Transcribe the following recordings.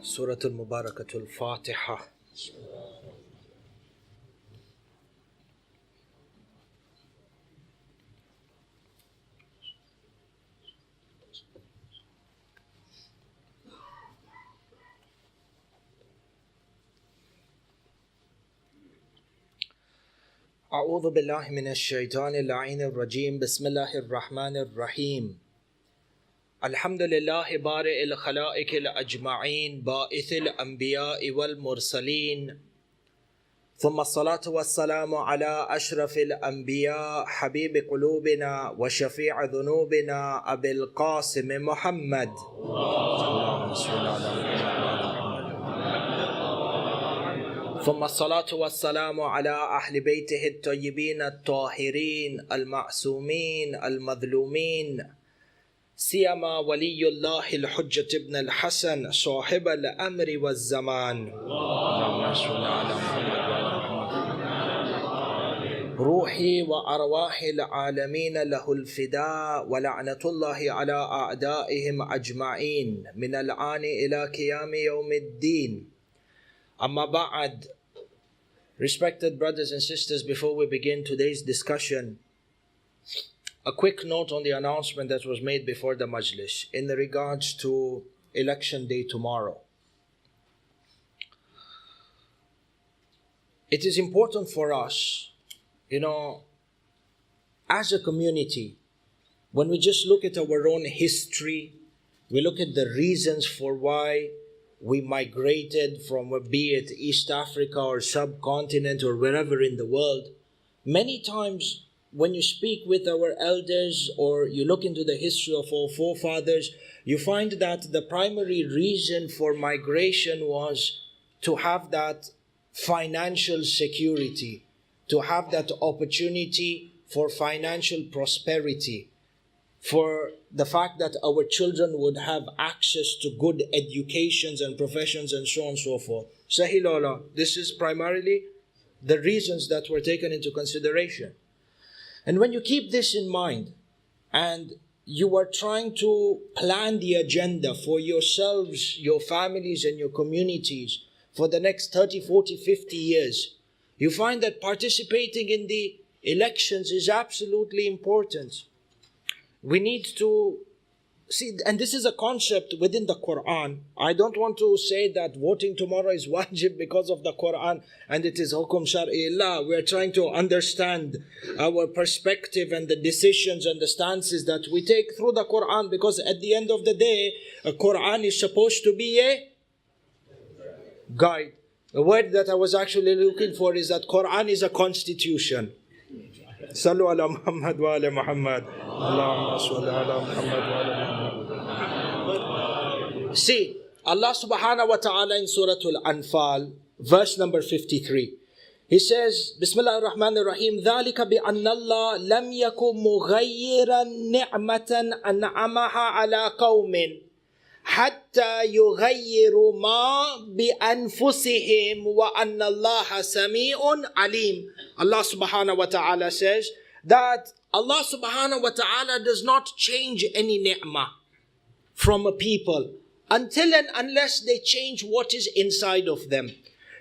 سورة المباركة الفاتحة. أعوذ بالله من الشيطان اللعين الرجيم. بسم الله الرحمن الرحيم. الحمد لله بارئ الخلائق الأجمعين باعث الأنبياء والمرسلين، ثم الصلاة والسلام على أشرف الأنبياء حبيب قلوبنا وشفيع ذنوبنا أبي القاسم محمد. اللهم صل على محمد. ثم الصلاة والسلام على أهل بيته الطيبين الطاهرين المعصومين المظلومين، سيما ولي الله الحجة ابن الحسن صاحب الأمر والزمان. اللهم صل على محمد روحي وأرواح العالمين له الفداء، ولعنة الله على أعدائهم أجمعين من الآن إلى قيام يوم الدين. Amma ba'ad. Respected brothers and sisters, before we begin today's discussion, a quick note on the announcement that was made before the majlis in regards to election day tomorrow. It is important for us, as a community, when we just look at our own history, we look at the reasons for why we migrated from, be it East Africa or subcontinent or wherever in the world. Many times when you speak with our elders or you look into the history of our forefathers, you find that the primary reason for migration was to have that financial security, to have that opportunity for financial prosperity, for the fact that our children would have access to good educations and professions and so on and so forth. Sahilala, this is primarily the reasons that were taken into consideration. And when you keep this in mind and you are trying to plan the agenda for yourselves, your families and your communities for the next 30, 40, 50 years, you find that participating in the elections is absolutely important. We need to see, and this is a concept within the Quran. I don't want to say that voting tomorrow is wajib because of the Quran and it is hukum shar'i. La, we are trying to understand our perspective and the decisions and the stances that we take through the Quran, because at the end of the day, a Quran is supposed to be a guide. The word that I was actually looking for is that Quran is a constitution. Sallu ala Muhammad wa ala Muhammad. Allahumma salli ala Muhammad wa ala Muhammad. See, Allah subhanahu wa ta'ala in Surah Al-Anfal, verse number 53. He says, Bismillah ar-Rahman ar-Rahim, ذَلِكَ بِأَنَّ اللَّهَ لَمْ يَكُنْ مُغَيِّرًا نِعْمَةً أَنْعَمَهَا عَلَىٰ قَوْمٍ حَتَّى يُغَيِّرُوا مَا بِأَنفُسِهِمْ وَأَنَّ اللَّهَ سَمِيعٌ عَلِيمٌ. Allah subhanahu wa ta'ala says that Allah subhanahu wa ta'ala does not change any ni'mah from a people until and unless they change what is inside of them.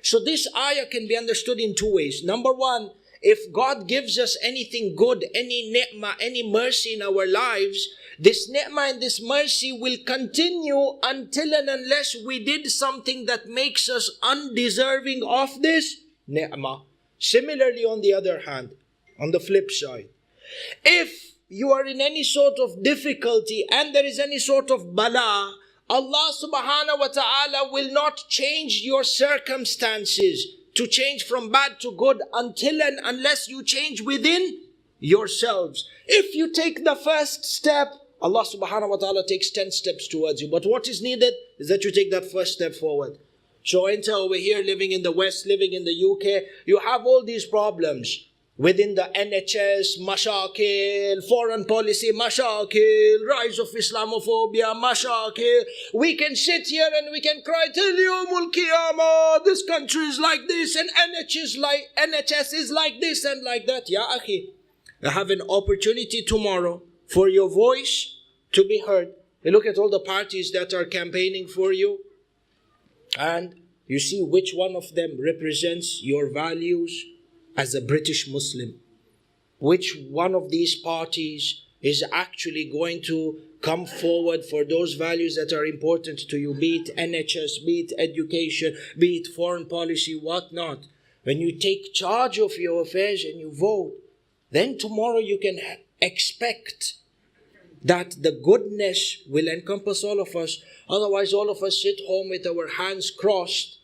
So this ayah can be understood in two ways. Number one, if God gives us anything good, any ni'mah, any mercy in our lives, this ni'mah and this mercy will continue until and unless we did something that makes us undeserving of this ni'mah. Similarly, on the other hand, on the flip side, if you are in any sort of difficulty and there is any sort of bala, Allah subhanahu wa ta'ala will not change your circumstances to change from bad to good until and unless you change within yourselves. If you take the first step, Allah subhanahu wa ta'ala takes 10 steps towards you. But what is needed is that you take that first step forward. So enter over here, living in the West, living in the UK, you have all these problems. Within the NHS, mashakil, foreign policy, mashakil, rise of Islamophobia, mashakil. We can sit here and we can cry till Yawmul Qiyamah, this country is like this and NHS is like this and like that. Ya akhi, you have an opportunity tomorrow for your voice to be heard. You look at all the parties that are campaigning for you. And you see which one of them represents your values as a British Muslim. Which one of these parties is actually going to come forward for those values that are important to you, be it NHS, be it education, be it foreign policy, whatnot. When you take charge of your affairs and you vote, then tomorrow you can expect that the goodness will encompass all of us. Otherwise, all of us sit home with our hands crossed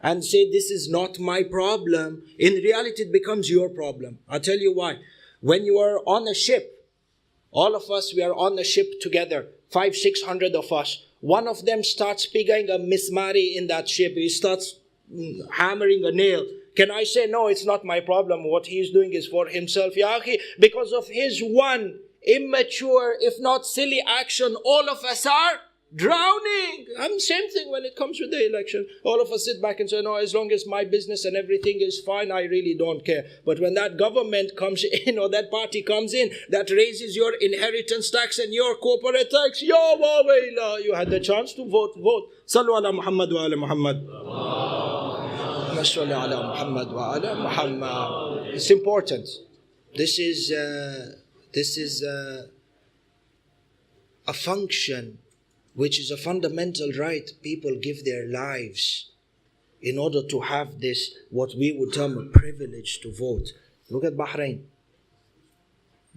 and say, this is not my problem. In reality, it becomes your problem. I'll tell you why. When you are on a ship, all of us, we are on the ship together, 500-600 of us. One of them starts pigging a mismari in that ship. He starts hammering a nail. Can I say, no, it's not my problem. What he's doing is for himself. Ya akhi, because of his one immature, if not silly action, all of us are drowning. And same thing when it comes to the election. All of us sit back and say, no, as long as my business and everything is fine, I really don't care. But when that government comes in or that party comes in, that raises your inheritance tax and your corporate tax, ya wawayla, you had the chance to vote. Sallu ala Muhammad wa ala Muhammad. Sallu ala Muhammad wa ala Muhammad. It's important. This is a function which is a fundamental right. People give their lives in order to have this, what we would term a privilege to vote. Look at Bahrain.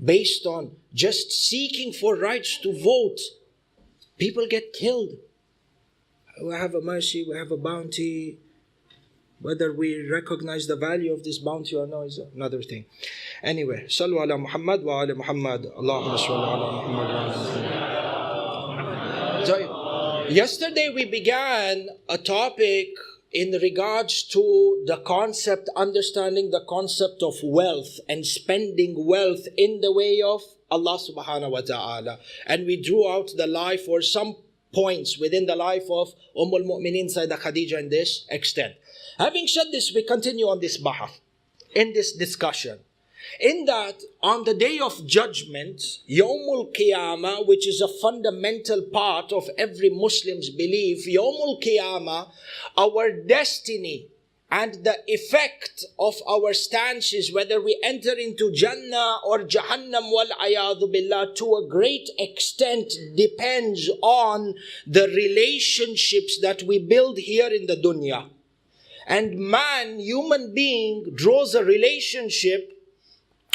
Based on just seeking for rights to vote, people get killed. We have a mercy, we have a bounty. Whether we recognize the value of this bounty or not is another thing. Anyway, Sallu ala Muhammad wa ala Muhammad. Allahumma salli ala Muhammad wa ala Muhammad. So, yesterday we began a topic in regards to the concept, understanding the concept of wealth and spending wealth in the way of Allah subhanahu wa ta'ala. And we drew out the life or some points within the life of al-Mu'mineen Sayyidah Khadija in this extent. Having said this, we continue on this bahaf, in this discussion. In that, on the day of judgment, Yawmul Qiyamah, which is a fundamental part of every Muslim's belief, Yawmul Qiyamah, our destiny and the effect of our stances, whether we enter into Jannah or Jahannam wal ayadu billah, to a great extent depends on the relationships that we build here in the dunya. And man, human being, draws a relationship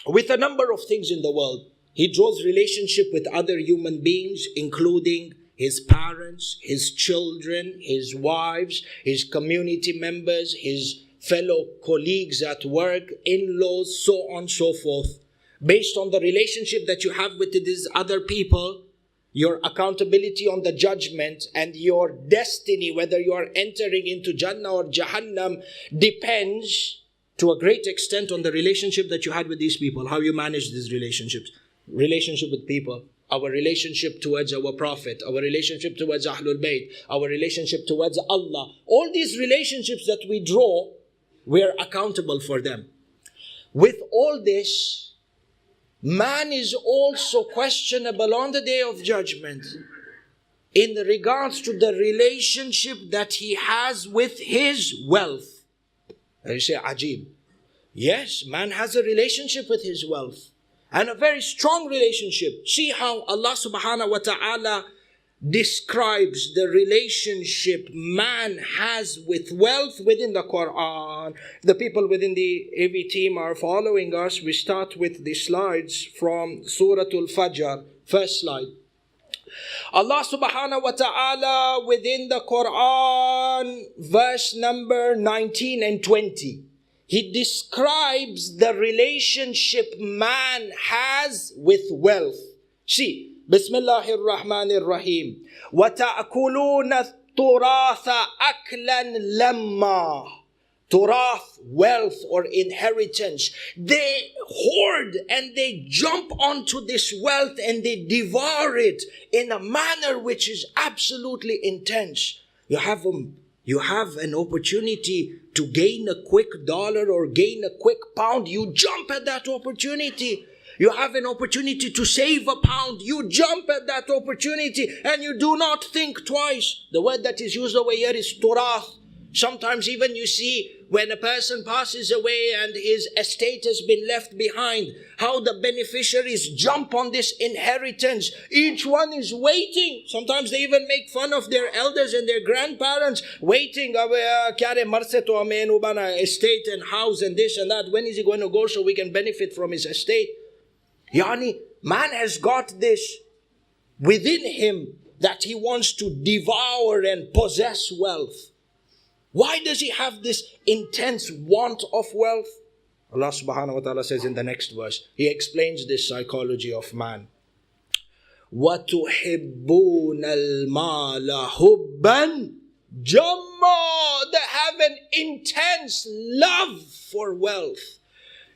with a number of things in the world. He draws relationship with other human beings, including his parents, his children, his wives, his community members, his fellow colleagues at work, in-laws, so on and so forth. Based on the relationship that you have with these other people, your accountability on the judgment and your destiny, whether you are entering into Jannah or Jahannam, depends to a great extent on the relationship that you had with these people, how you manage these relationships. Relationship with people, our relationship towards our Prophet, our relationship towards Ahlul Bayt, our relationship towards Allah. All these relationships that we draw, we are accountable for them. With all this, man is also questionable on the day of judgment in regards to the relationship that he has with his wealth. And you say, Ajib. Yes, man has a relationship with his wealth. And a very strong relationship. See how Allah subhanahu wa ta'ala describes the relationship man has with wealth within the Quran. The people within the AV team are following us. We start with the slides from Surah Al-Fajr. First slide. Allah subhanahu wa ta'ala within the Quran, verse number 19 and 20. He describes the relationship man has with wealth. See, Bismillahir Rahmanir Rahim. وَتَأْكُلُونَ التُّرَاثَ أَكْلًا لَمَّا. Turath, wealth or inheritance. They hoard and they jump onto this wealth and they devour it in a manner which is absolutely intense. You have an opportunity to gain a quick dollar or gain a quick pound. You jump at that opportunity. You have an opportunity to save £1. You jump at that opportunity and you do not think twice. The word that is used over here is turath. Sometimes even you see when a person passes away and his estate has been left behind, how the beneficiaries jump on this inheritance. Each one is waiting. Sometimes they even make fun of their elders and their grandparents, waiting, estate and house and this and that. When is he going to go so we can benefit from his estate? Yani, man has got this within him that he wants to devour and possess wealth. Why does he have this intense want of wealth? Allah subhanahu wa ta'ala says in the next verse, He explains this psychology of man. وَتُحِبُّونَ الْمَالَ حُبًّا جَمًّا. They have an intense love for wealth.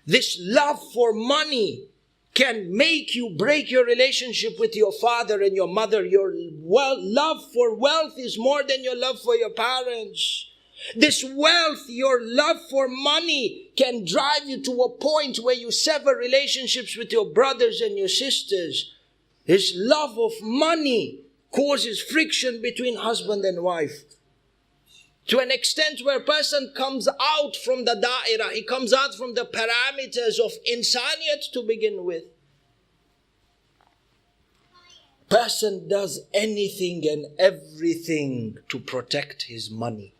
This love for money can make you break your relationship with your father and your mother. Your love for wealth is more than your love for your parents. This wealth, your love for money, can drive you to a point where you sever relationships with your brothers and your sisters. This love of money causes friction between husband and wife. To an extent where a person comes out from the da'irah, he comes out from the parameters of insaniyat to begin with. Person does anything and everything to protect his money.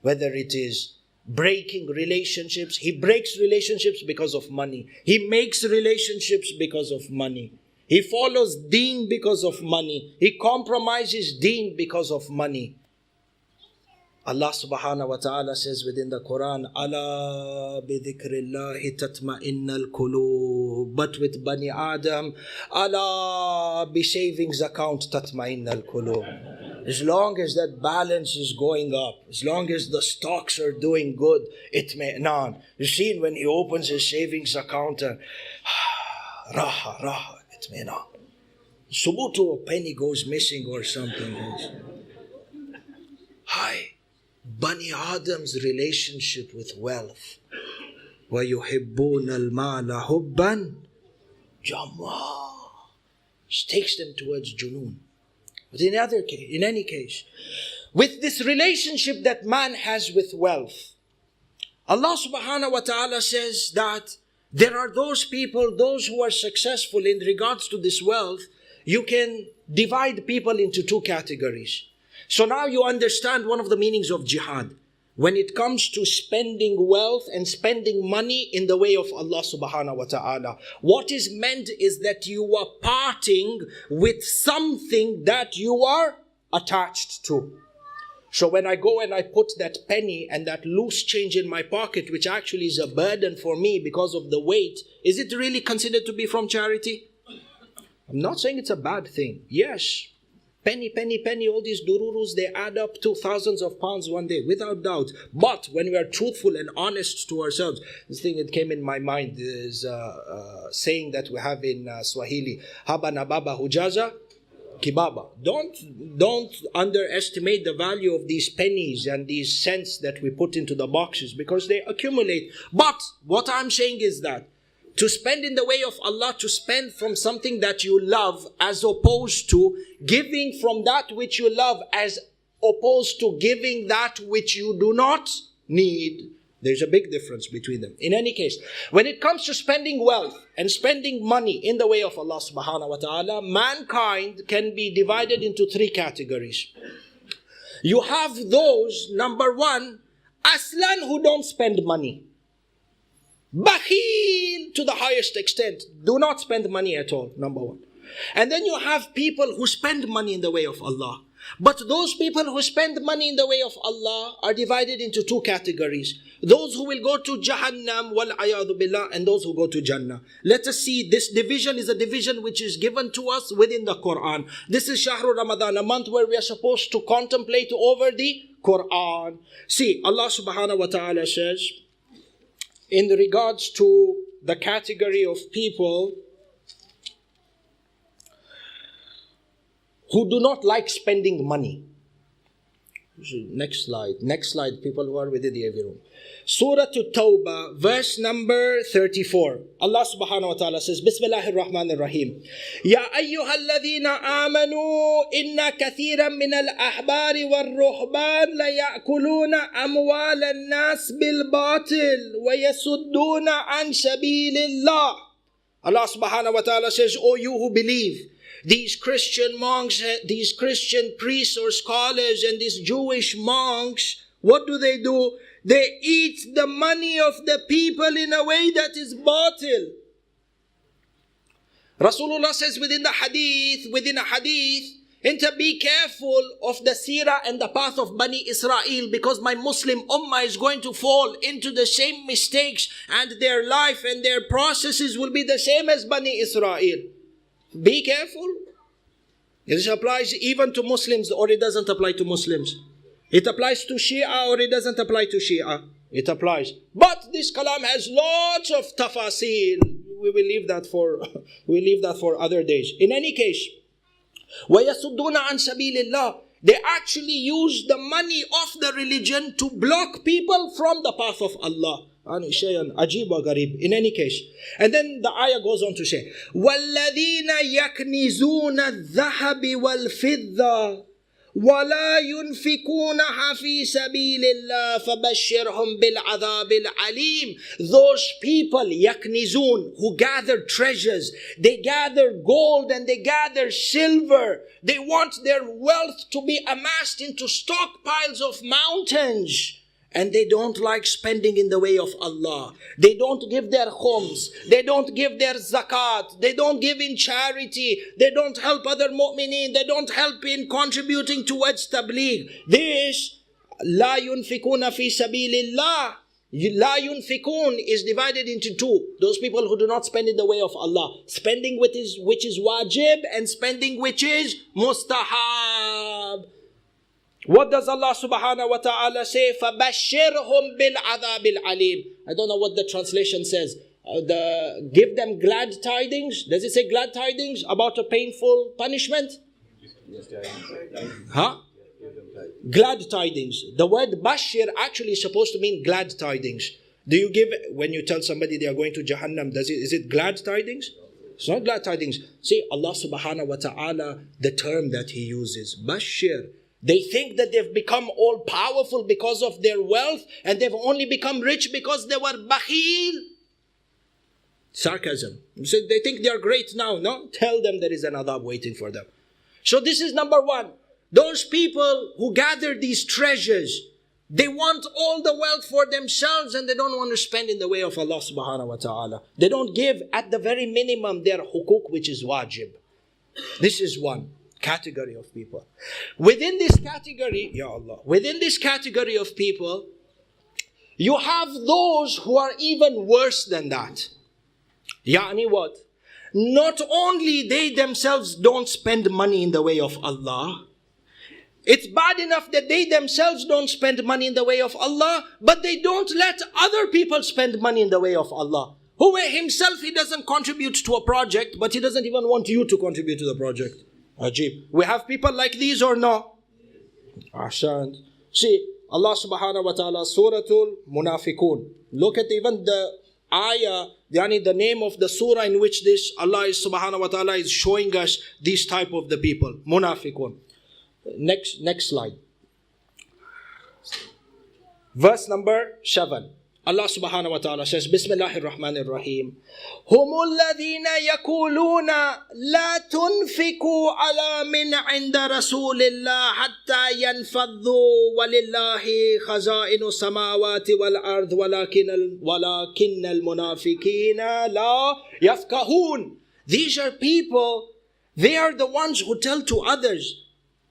Whether it is breaking relationships, he breaks relationships because of money. He makes relationships because of money. He follows deen because of money. He compromises deen because of money. Allah subhanahu wa ta'ala says within the Quran, Ala bi dhikrillahi tatma'innal qulub. But with Bani Adam, Ala bi savings account tatma'innal qulub. As long as that balance is going up, as long as the stocks are doing good, itmi'nan. You see when he opens his savings account and raha, itmi'nan. Subutu, a penny goes missing or something else. Hi. Bani Adam's relationship with wealth. وَيُحِبُّونَ الْمَالَ حُبًّا جَمًّا. It takes them towards junoon. But in any case, with this relationship that man has with wealth, Allah subhanahu wa ta'ala says that there are those people, those who are successful in regards to this wealth. You can divide people into two categories. So now you understand one of the meanings of jihad. When it comes to spending wealth and spending money in the way of Allah subhanahu wa ta'ala, what is meant is that you are parting with something that you are attached to. So when I go and I put that penny and that loose change in my pocket, which actually is a burden for me because of the weight, is it really considered to be from charity? I'm not saying it's a bad thing. Yes. Penny, all these dururus, they add up to thousands of pounds one day, without doubt. But when we are truthful and honest to ourselves, this thing that came in my mind is saying that we have in Swahili, Haba na baba hujaza kibaba. Don't underestimate the value of these pennies and these cents that we put into the boxes, because they accumulate. But what I'm saying is that to spend in the way of Allah, to spend from something that you love, as opposed to giving from that which you love, as opposed to giving that which you do not need. There's a big difference between them. In any case, when it comes to spending wealth and spending money in the way of Allah subhanahu wa ta'ala, mankind can be divided into three categories. You have those, number one, aslan, who don't spend money. Bakhil to the highest extent. Do not spend money at all, number one. And then you have people who spend money in the way of Allah. But those people who spend money in the way of Allah are divided into two categories. Those who will go to Jahannam, wal-ayadu billah, and those who go to Jannah. Let us see, this division is a division which is given to us within the Quran. This is Shahru Ramadan, a month where we are supposed to contemplate over the Quran. See, Allah subhanahu wa ta'ala says, in regards to the category of people who do not like spending money. Next slide, people who are within the AV room. Surah At-Tawbah, verse number 34. Allah subhanahu wa ta'ala says, Bismillahir Rahmanir Rahim. Ya ayyuhalladhina amanu inna kathiran min al-ahbari wal-ruhban la ya'kuluna amwal al-nas bil-batil wa yasudduna an sabilillah. Allah subhanahu wa ta'ala says, O you who believe, these Christian monks, these Christian priests or scholars and these Jewish monks, what do? They eat the money of the people in a way that is batil. Rasulullah says within a hadith, enter be careful of the seerah and the path of Bani Israel, because my Muslim ummah is going to fall into the same mistakes and their life and their processes will be the same as Bani Israel. Be careful. This applies even to Muslims, or it doesn't apply to Muslims. It applies to Shia, or it doesn't apply to Shia. It applies. But this kalam has lots of tafasil. We will leave that for other days. In any case, وَيَصُدُّونَ عَنْ سَبِيلِ اللَّهِ. They actually use the money of the religion to block people from the path of Allah. In any case, and then the ayah goes on to say, وَالَّذِينَ يَكْنِزُونَ الذَّهَبِ وَالْفِضَّةِ وَلَا يُنْفِقُونَهَا فِي سَبِيلِ اللَّهِ فَبَشِّرْهُمْ بِالْعَذَابِ الْعَلِيمِ. Those people, yaknizun, who gather treasures, they gather gold and they gather silver. They want their wealth to be amassed into stockpiles of mountains. And they don't like spending in the way of Allah. They don't give their khums. They don't give their zakat. They don't give in charity. They don't help other mu'mineen. They don't help in contributing towards tabligh. This, la yunfikuna fi sabilillah. La yunfikun is divided into two. Those people who do not spend in the way of Allah. Spending which is wajib and spending which is mustahab. What does Allah subhanahu wa ta'ala say? فَبَشِّرْهُمْ بِالْعَذَابِ الْعَلِيمِ. I don't know what the translation says. Give them glad tidings. Does it say glad tidings about a painful punishment? Huh? Glad tidings. The word bashir actually is supposed to mean glad tidings. Do you give, when you tell somebody they are going to Jahannam, is it glad tidings? It's not glad tidings. See, Allah subhanahu wa ta'ala, the term that He uses, bashir. They think that they've become all powerful because of their wealth, and they've only become rich because they were bakhil. Sarcasm. So they think they are great now. No? Tell them there is an adab waiting for them. So this is number one. Those people who gather these treasures, they want all the wealth for themselves and they don't want to spend in the way of Allah subhanahu wa ta'ala. They don't give at the very minimum their hukuk, which is wajib. This is one category of people. Within this category, Ya Allah, within this category of people, you have those who are even worse than that. Yani what? Not only they themselves don't spend money in the way of Allah, it's bad enough that they themselves don't spend money in the way of Allah, but they don't let other people spend money in the way of Allah. Who himself, he doesn't contribute to a project, but he doesn't even want you to contribute to the project. Ajib. We have people like these or no? Ahsan. See, Allah subhanahu wa ta'ala, Suratul Munafiqun. Look at even the ayah, yani the name of the surah in which this Allah subhanahu wa ta'ala is showing us these type of the people. Munafiqun. Next slide. Verse number 7. Allah subhanahu wa ta'ala says, Bismillahir Rahmanir Rahim. هُمُ الَّذِينَ يَقُولُونَ لَا تُنْفِقُوا عَلَى مِنْ عِنْدَ رَسُولِ اللَّهِ حَتَّى يَنْفَضُّوا وَلِلَّهِ خَزَائِنُ السَّمَاوَاتِ وَالْأَرْضِ وَلَكِنَّ الْمُنَافِقِينَ لَا يَفْقَهُونَ. These are people, they are the ones who tell to others,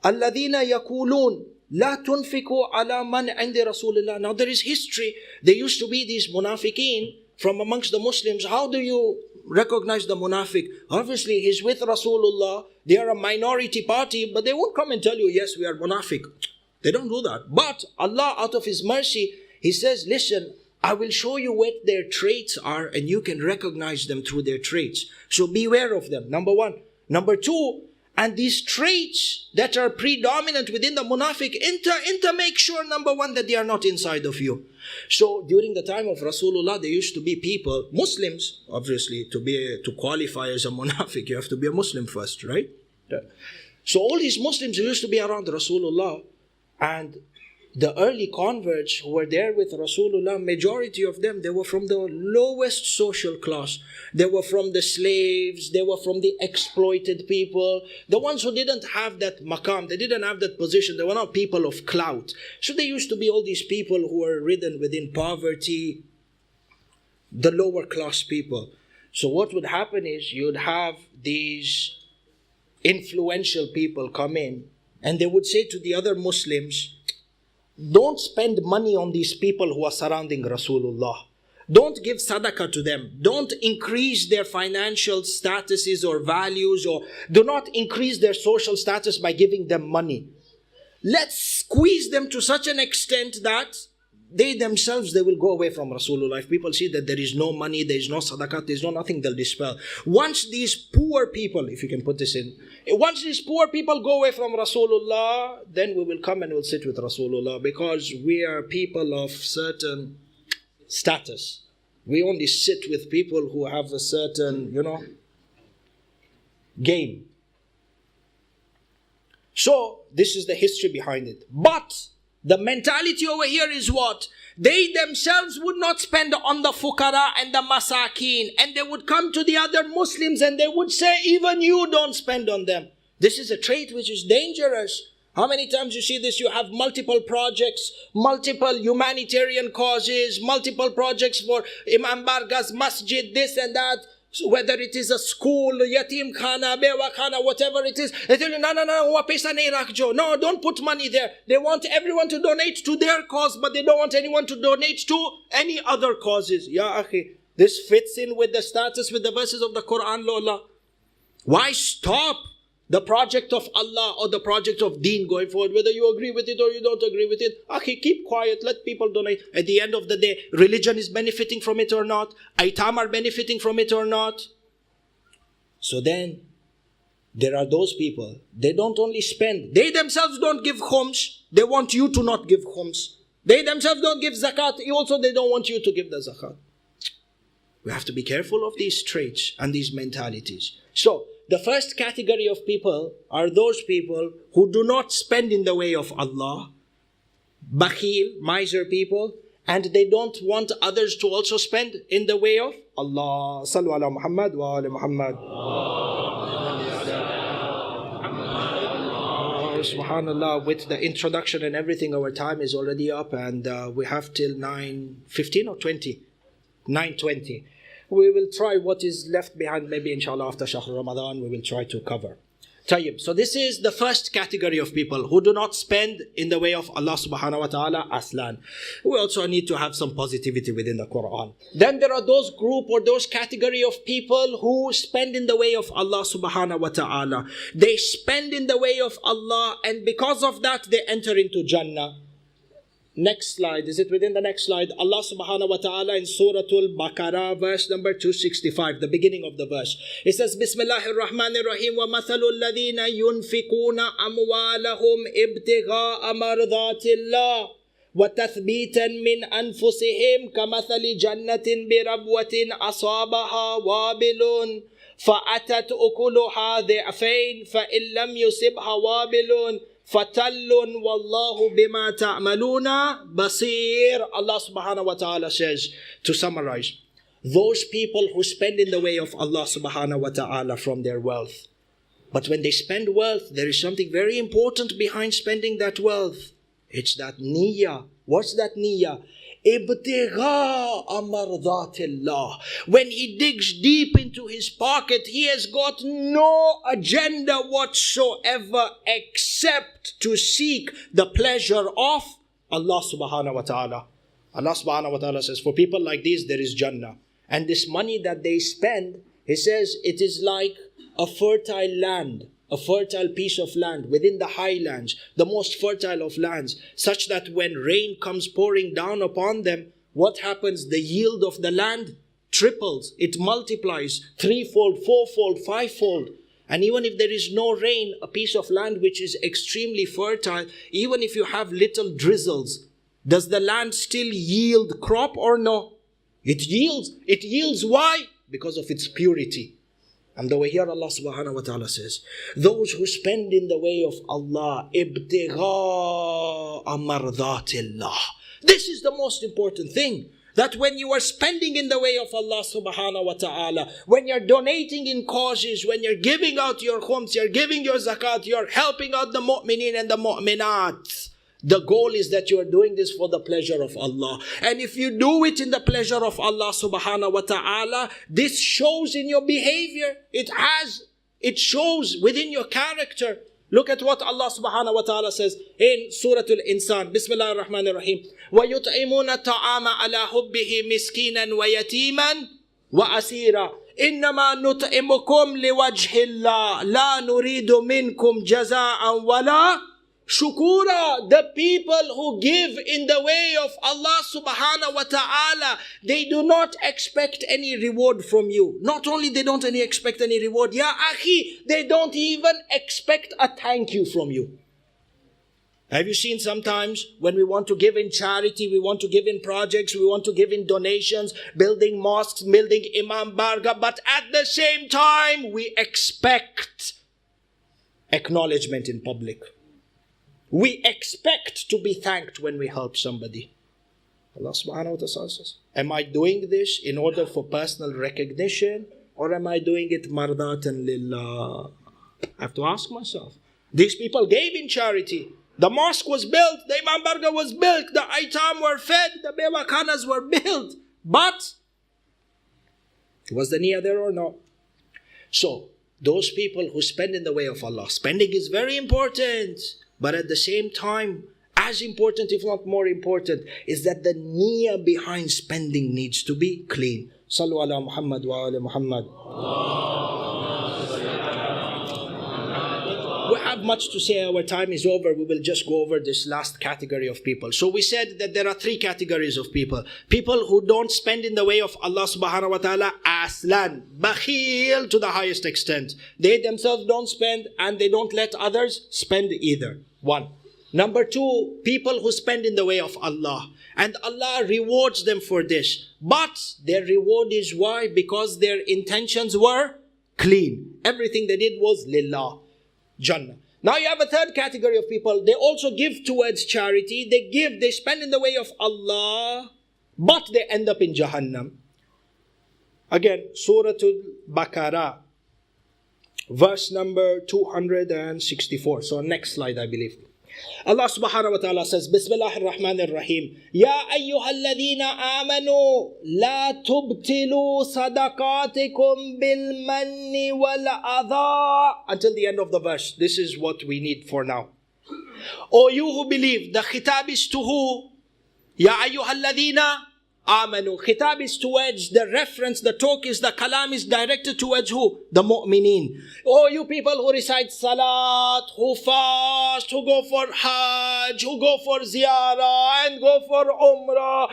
الَّذِينَ يَقُولُونَ La tunfiku ala man indi Rasulullah. Now there is history. There used to be these munafiqeen from amongst the Muslims. How do you recognize the munafiq? Obviously he's with Rasulullah. They are a minority party, but they won't come and tell you, yes, we are munafiq. They don't do that. But Allah, out of His mercy, He says, listen, I will show you what their traits are and you can recognize them through their traits. So beware of them. Number one. Number two, And these traits that are predominant within the munafiq, make sure, number one, that they are not inside of you. So during the time of Rasulullah, there used to be people, Muslims, obviously, to qualify as a munafiq, you have to be a Muslim first, right? So all these Muslims who used to be around Rasulullah, and the early converts who were there with Rasulullah, majority of them, they were from the lowest social class. They were from the slaves, they were from the exploited people, the ones who didn't have that maqam, they didn't have that position, they were not people of clout. So there used to be all these people who were ridden within poverty, the lower class people. So what would happen is, you'd have these influential people come in, and they would say to the other Muslims, don't spend money on these people who are surrounding Rasulullah. Don't give sadaqah to them. Don't increase their financial statuses or values, or do not increase their social status by giving them money. Let's squeeze them to such an extent that they themselves, they will go away from Rasulullah. If people see that there is no money, there is no sadaqah, there is no nothing, they'll dispel. Once these poor people, if you can put this in, once these poor people go away from Rasulullah, then we will come and we'll sit with Rasulullah, because we are people of certain status. We only sit with people who have a certain, game. So, this is the history behind it. But the mentality over here is what? They themselves would not spend on the fuqara and the masakeen, and they would come to the other Muslims and they would say, even you don't spend on them. This is a trait which is dangerous. How many times you see this? You have multiple projects, multiple humanitarian causes, multiple projects for Imam Barga's masjid, this and that. So whether it is a school, yatim khana, bewa khana, whatever it is, they tell you, no, don't put money there. They want everyone to donate to their cause, but they don't want anyone to donate to any other causes. Ya akhi, this fits in with the status, with the verses of the Quran, Lola. Why stop the project of Allah or the project of deen going forward, whether you agree with it or you don't agree with it? Akhi, keep quiet, let people donate. At the end of the day, religion is benefiting from it or not? Aitam are benefiting from it or not? So then, there are those people, they don't only spend, they themselves don't give khums, they want you to not give khums. They themselves don't give zakat, also they don't want you to give the zakat. We have to be careful of these traits and these mentalities. So, the first category of people are those people who do not spend in the way of Allah, bakhil, miser people, and they don't want others to also spend in the way of Allah. Sallu ala Muhammad wa ala Muhammad. Subhanallah, with the introduction and everything, our time is already up, and we have till 9:15 or 20? 9:20. We will try what is left behind, maybe inshallah after Shahr Ramadan, we will try to cover. Tayyib. So this is the first category of people who do not spend in the way of Allah subhanahu wa ta'ala, aslan. We also need to have some positivity within the Quran. Then there are those group or those category of people who spend in the way of Allah subhanahu wa ta'ala. They spend in the way of Allah, and because of that they enter into Jannah. Next slide. Is it within the next slide? Allah subhanahu wa ta'ala in Surah Al-Baqarah, verse number 265, the beginning of the verse. It says, Bismillahir Rahmanir Rahim, وَمَثَلُ الَّذِينَ يُنْفِقُونَ أَمْوَالَهُمْ ابْتِغَاءَ مَرْضَاتِ اللَّهِ وَتَثْبِيتًا مِنْ أَنفُسِهِمْ كَمَثَلِ جَنَّةٍ بِرَبْوَةٍ أَصَابَهَا وَابِلٌ فَأَتَتْ أُكُلُهَا ضِعْفَيْنِ فَإِنْ لَمْ يُصِبْهَا وَابِلٌ فَتَلٌّ وَاللَّهُ بِمَا تَعْمَلُونَ بَصِيرٌ. Allah subhanahu wa ta'ala says, to summarize, those people who spend in the way of Allah subhanahu wa ta'ala from their wealth. But when they spend wealth, there is something very important behind spending that wealth. It's that niyyah. What's that niyyah? Ibtigha'a mardatillah. When he digs deep into his pocket, he has got no agenda whatsoever except to seek the pleasure of Allah subhanahu wa ta'ala. Allah subhanahu wa ta'ala says, for people like these, there is Jannah. And this money that they spend, he says, it is like a fertile land, a fertile piece of land within the highlands, the most fertile of lands, such that when rain comes pouring down upon them, what happens? The yield of the land triples, it multiplies threefold, fourfold, fivefold. And even if there is no rain, a piece of land which is extremely fertile, even if you have little drizzles, does the land still yield crop or no? It yields. It yields. Why? Because of its purity. And the way here Allah subhanahu wa ta'ala says, those who spend in the way of Allah, ibtigha'a mardatillah. This is the most important thing. That when you are spending in the way of Allah subhanahu wa ta'ala, when you're donating in causes, when you're giving out your khums, you're giving your zakat, you're helping out the mu'mineen and the mu'minat, the goal is that you are doing this for the pleasure of Allah. And if you do it in the pleasure of Allah subhanahu wa ta'ala, this shows in your behavior. It shows within your character. Look at what Allah subhanahu wa ta'ala says in Surah Al-Insan. Bismillah ar-Rahman ar-Rahim. وَيُطْعِمُونَ الطَّعَامَ عَلَى حُبِّهِ مِسْكِينًا وَيَتِيمًا وَأَسِيرًا إِنَّمَا نُطْعِمُكُمْ لِوَجْهِ اللَّهِ لَا نُرِيدُ مِنْكُمْ جَزَاءً وَلَا shukura. The people who give in the way of Allah subhanahu wa ta'ala, they do not expect any reward from you. Not only they don't expect any reward, ya akhi, they don't even expect a thank you from you. Have you seen sometimes when we want to give in charity, we want to give in projects, we want to give in donations, building mosques, building imam barga, but at the same time we expect acknowledgement in public. We expect to be thanked when we help somebody. Allah subhanahu wa ta'ala says, am I doing this in order for personal recognition, or am I doing it mardatan lillah? I have to ask myself. These people gave in charity. The mosque was built, the imam barga was built, the aitam were fed, the bewakanas were built. But was the niyyah there or no? So, those people who spend in the way of Allah, spending is very important. But at the same time, as important, if not more important, is that the niyyah behind spending needs to be clean. Sallu ala Muhammad wa ala Muhammad. We have much to say. Our time is over. We will just go over this last category of people. So we said that there are three categories of people. People who don't spend in the way of Allah subhanahu wa ta'ala, aslan, bakhil to the highest extent. They themselves don't spend and they don't let others spend either. One. Number two, people who spend in the way of Allah. And Allah rewards them for this. But their reward is why? Because their intentions were clean. Everything they did was lillah. Jannah. Now you have a third category of people. They also give towards charity. They spend in the way of Allah, but they end up in Jahannam. Again, Surah Al-Baqarah, verse number 264. So next slide, I believe. Allah subhanahu wa ta'ala says, Bismillah ar-Rahman ar-Rahim. Ya ayyuhalladhina amanu la tubtilu sadaqatikum bil manni wal adha. Until the end of the verse. This is what we need for now. O you who believe, the khitab is to who? Ya ayyuhalladhina amanu. Khitab is towards the reference, the talk is, the kalam is directed towards who? The mu'mineen. Oh, you people who recite salat, who fast, who go for hajj, who go for ziyarah, and go for umrah,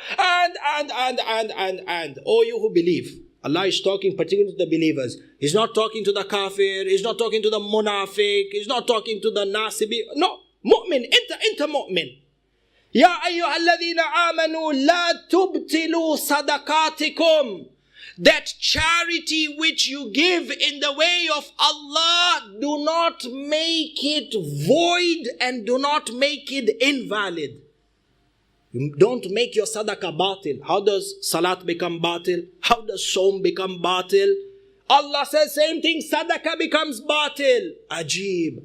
and. Oh, you who believe. Allah is talking particularly to the believers. He's not talking to the kafir, He's not talking to the munafiq, He's not talking to the nasibi. No, mu'min, enter mu'min. Ya ayyuhalladhina amanu la tubtilu sadaqatikum. That charity which you give in the way of Allah, do not make it void and do not make it invalid. Don't make your sadaqah batil. How does salat become batil? How does sawm become batil? Allah says same thing, sadaqah becomes batil. Ajib.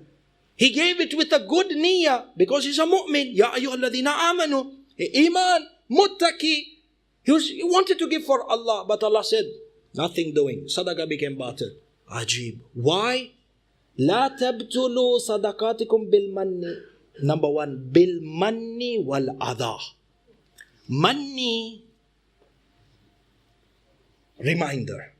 He gave it with a good niyyah because he's a mu'min. Ya ayyuhalladhina amanu. Iman, muttaqi. He wanted to give for Allah, but Allah said, nothing doing. Sadaqah became batil. Ajib. Why? La tabtulu sadaqatikum bil manni. Number one, bil manni wal adha. Manni, reminder.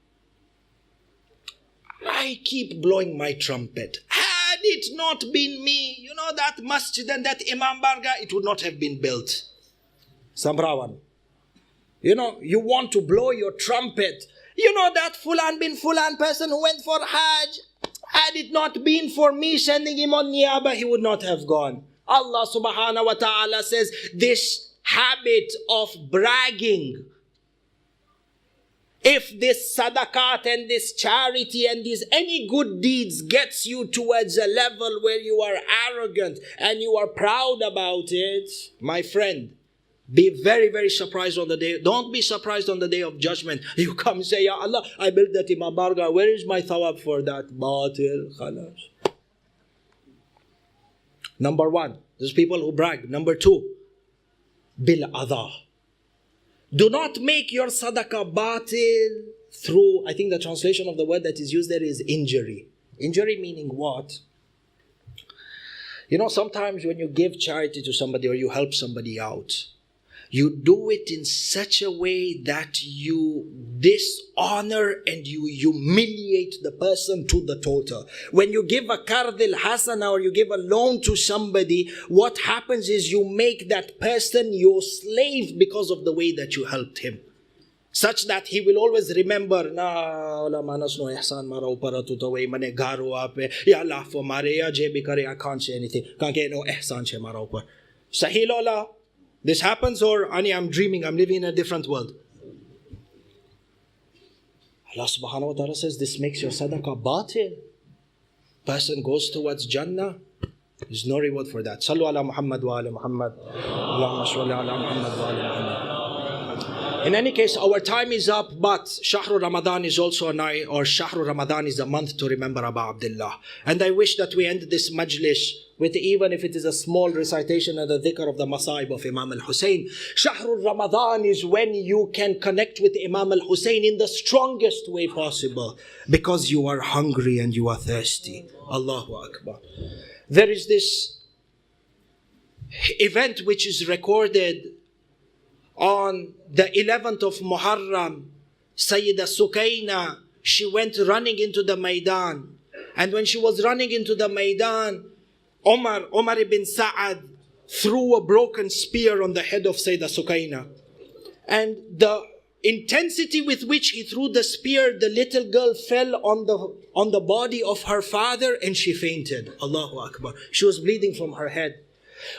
I keep blowing my trumpet. Had it not been me, that masjid and that imam barga, it would not have been built. Samrawan. You want to blow your trumpet. That Fulan bin Fulan person who went for Hajj. Had it not been for me sending him on niyaba, he would not have gone. Allah subhanahu wa ta'ala says this habit of bragging, if this sadaqat and this charity and these any good deeds gets you towards a level where you are arrogant and you are proud about it, my friend, be very, very surprised on the day. Don't be surprised on the day of judgment. You come and say, Ya Allah, I built that in my barga. Where is my thawab for that? Batil, khalas. Number one, there's people who brag. Number two, bil adha. Do not make your sadaqah batil through, I think the translation of the word that is used there is injury. Injury meaning what? You know, sometimes when you give charity to somebody or you help somebody out, you do it in such a way that you dishonor and you humiliate the person to the total. When you give a kardil hasana or you give a loan to somebody, what happens is you make that person your slave because of the way that you helped him. Such that he will always remember, I can't say anything. Sahih lola. This happens, or Ani, I'm dreaming, I'm living in a different world. Allah subhanahu wa ta'ala says this makes your sadaqah batil. Person goes towards Jannah. There's no reward for that. Sallu ala Muhammad wa ala Muhammad. Allahumma salli ala Muhammad wa ala Muhammad. In any case, our time is up, but Shahru Ramadan is also a night, or Shahru Ramadan is a month to remember Abu Abdullah. And I wish that we end this majlis with, even if it is a small recitation of the dhikr of the Masaib of Imam al-Hussein. Shahrul Ramadan is when you can connect with Imam al-Hussein in the strongest way possible, because you are hungry and you are thirsty. Allahu Akbar. There is this event which is recorded on the 11th of Muharram. Sayyida Sukaina, she went running into the Maidan. And when she was running into the Maidan, Umar ibn Sa'ad threw a broken spear on the head of Sayyida Sukaina. And the intensity with which he threw the spear, the little girl fell on the body of her father and she fainted. Allahu Akbar. She was bleeding from her head.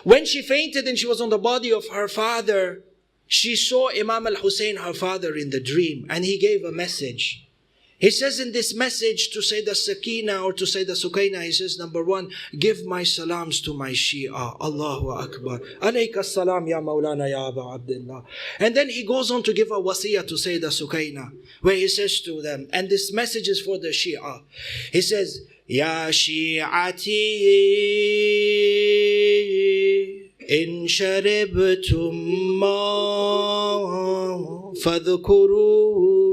When she fainted and she was on the body of her father, she saw Imam al-Hussein, her father, in the dream, and he gave a message. He says in this message to Sayyida Sakina or to Sayyida Sukaina, he says, number one, give my salams to my Shia. Allahu Akbar. Alayka salam ya Maulana ya Abu Abdullah. And then he goes on to give a wasiyah to Sayyida Sukaina, where he says to them, and this message is for the Shia. He says, Ya Shi'ati in sharibtum ma fadhkuruni.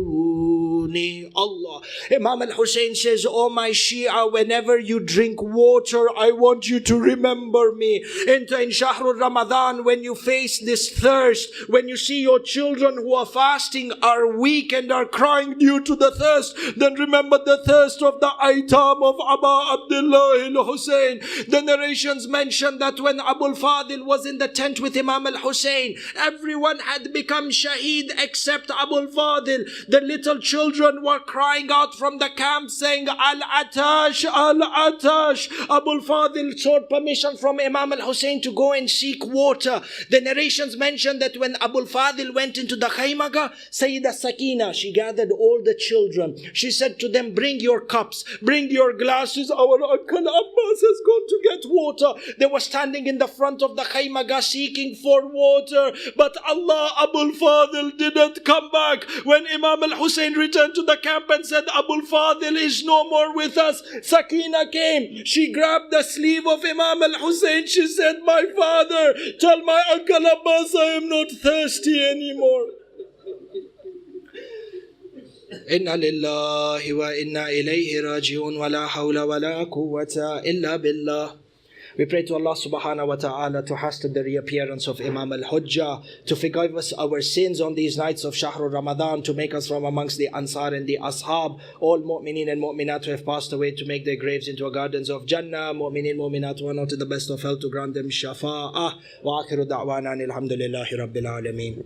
Allah. Imam al-Hussein says, oh my Shia, whenever you drink water, I want you to remember me. In Shahrul Ramadan, when you face this thirst, when you see your children who are fasting are weak and are crying due to the thirst, then remember the thirst of the Aitam of Abu Abdullah al-Hussein. The narrations mention that when Abu Fadil was in the tent with Imam al-Hussein, everyone had become shaheed except Abu Fadil. The little children were crying out from the camp saying, Al-Atash, Al-Atash. Abu Fadil sought permission from Imam al-Hussein to go and seek water. The narrations mention that when Abu Fadil went into the Khaymaga, Sayyida Sakina, she gathered all the children. She said to them, bring your cups, bring your glasses. Our Uncle Abbas has gone to get water. They were standing in the front of the Khaymaga seeking for water. But Allah, Abu Fadil didn't come back. When Imam al-Hussein returned to the camp and said, Abu Fadil is no more with us, Sakina came. She grabbed the sleeve of Imam al-Hussein. She said, my father, tell my Uncle Abbas I am not thirsty anymore. Inna lillahi wa inna ilayhi raji'un wa la hawla wa la quwwata illa billah. We pray to Allah subhanahu wa ta'ala to hasten the reappearance of Imam al-Hujjah, to forgive us our sins on these nights of Shahrul Ramadan, to make us from amongst the Ansar and the Ashab, all mu'mineen and mu'minat who have passed away, to make their graves into gardens of Jannah, mu'mineen, mu'minat who are not in the best of health, to grant them shafa'ah. Wa akhiru da'wana alhamdulillahi rabbil alameen.